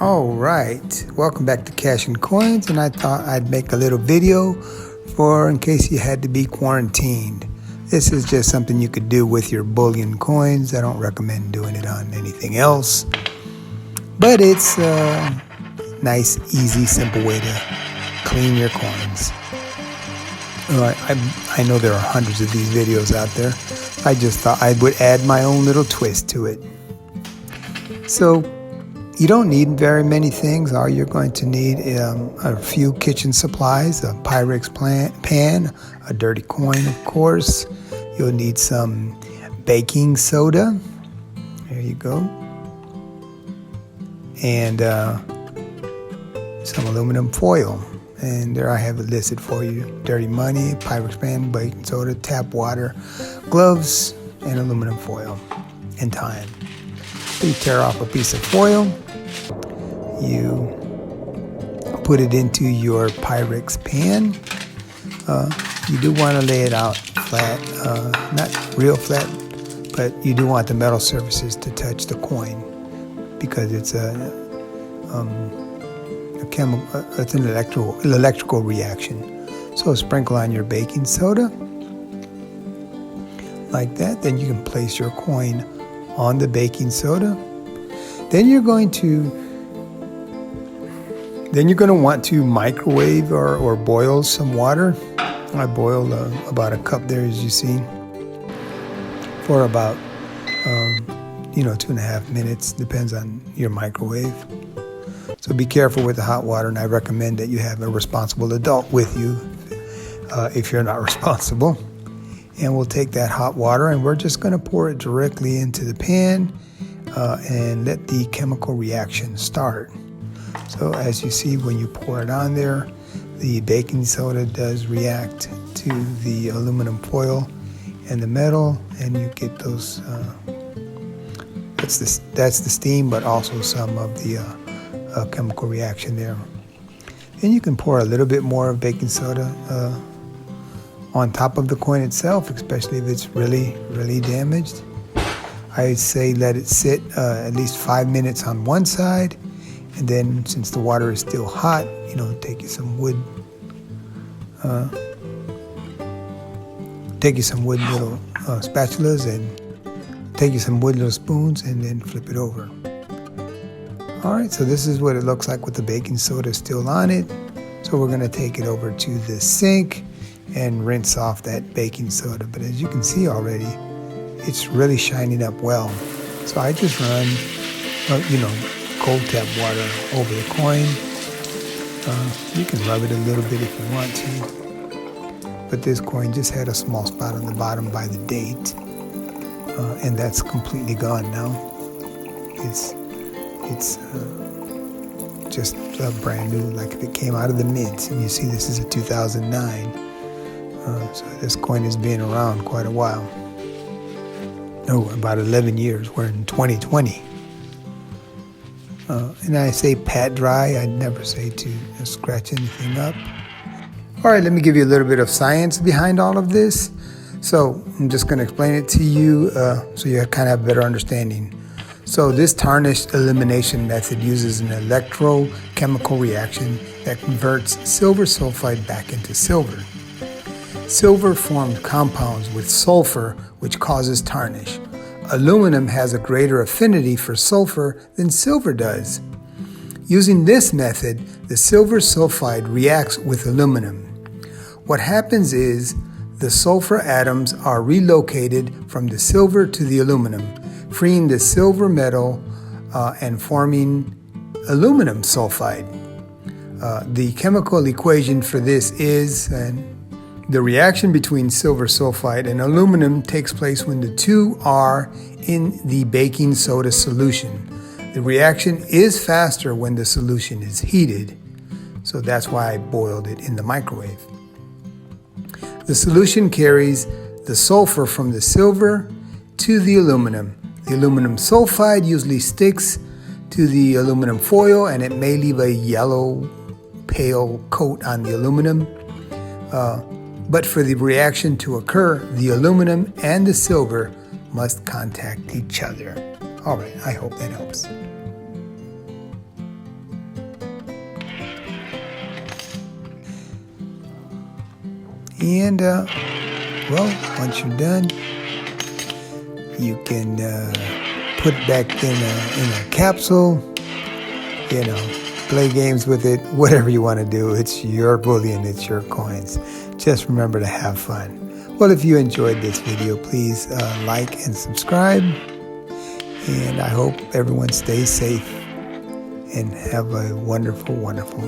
All right, welcome back to Cash and Coins, and I thought I'd make a little video for in case you had to be quarantined. This is just something you could do with your bullion coins. I don't recommend doing it on anything else, but it's a nice, easy, simple way to clean your coins. I know there are hundreds of these videos out there. I just thought I would add my own little twist to it. So you don't need very many things. All you're going to need a few kitchen supplies, a Pyrex pan, a dirty coin, of course. You'll need some baking soda. There you go. And some aluminum foil. And there I have it listed for you. Dirty money, Pyrex pan, baking soda, tap water, gloves, and aluminum foil, and time. So you tear off a piece of foil. You put it into your Pyrex pan. You do want to lay it out flat, not real flat, but you do want the metal surfaces to touch the coin because it's it's an electrical reaction. So sprinkle on your baking soda like that. Then you can place your coin on the baking soda. Then you're going to want to microwave or boil some water. I boiled about a cup there, as you see, for about 2.5 minutes. Depends on your microwave. So be careful with the hot water, and I recommend that you have a responsible adult with you if you're not responsible. And we'll take that hot water and we're just going to pour it directly into the pan and let the chemical reaction start. So as you see, when you pour it on there, the baking soda does react to the aluminum foil and the metal, and you get those, that's the steam, but also some of the chemical reaction there. Then you can pour a little bit more of baking soda on top of the coin itself, especially if it's really, really damaged. I'd say let it sit at least 5 minutes on one side, and then since the water is still hot, take you some wood little spatulas, and take you some wood little spoons, and then flip it over. All right, so this is what it looks like with the baking soda still on it. So we're gonna take it over to the sink and rinse off that baking soda. But as you can see already, it's really shining up well. So I just run, cold tap water over the coin. You can rub it a little bit if you want to. But this coin just had a small spot on the bottom by the date. And that's completely gone now. It's just brand new, like if it came out of the mint. And you see this is a 2009. So this coin has been around quite a while. No, about 11 years. We're in 2020. And I say pat dry. I never say to scratch anything up. All right, let me give you a little bit of science behind all of this. So I'm just going to explain it to you so you kind of have a better understanding. So this tarnished elimination method uses an electrochemical reaction that converts silver sulfide back into silver. Silver formed compounds with sulfur, which causes tarnish. Aluminum has a greater affinity for sulfur than silver does. Using this method, the silver sulfide reacts with aluminum. What happens is the sulfur atoms are relocated from the silver to the aluminum, freeing the silver metal and forming aluminum sulfide. The chemical equation for this is, the reaction between silver sulfide and aluminum takes place when the two are in the baking soda solution. The reaction is faster when the solution is heated, so that's why I boiled it in the microwave. The solution carries the sulfur from the silver to the aluminum. The aluminum sulfide usually sticks to the aluminum foil, and it may leave a yellow, pale coat on the aluminum. But for the reaction to occur, the aluminum and the silver must contact each other. All right, I hope that helps. And well, once you're done, you can put it back in a capsule, you know, play games with it, whatever you want to do. It's your bullion, it's your coins. Just remember to have fun. Well, if you enjoyed this video, please like and subscribe. And I hope everyone stays safe and have a wonderful, wonderful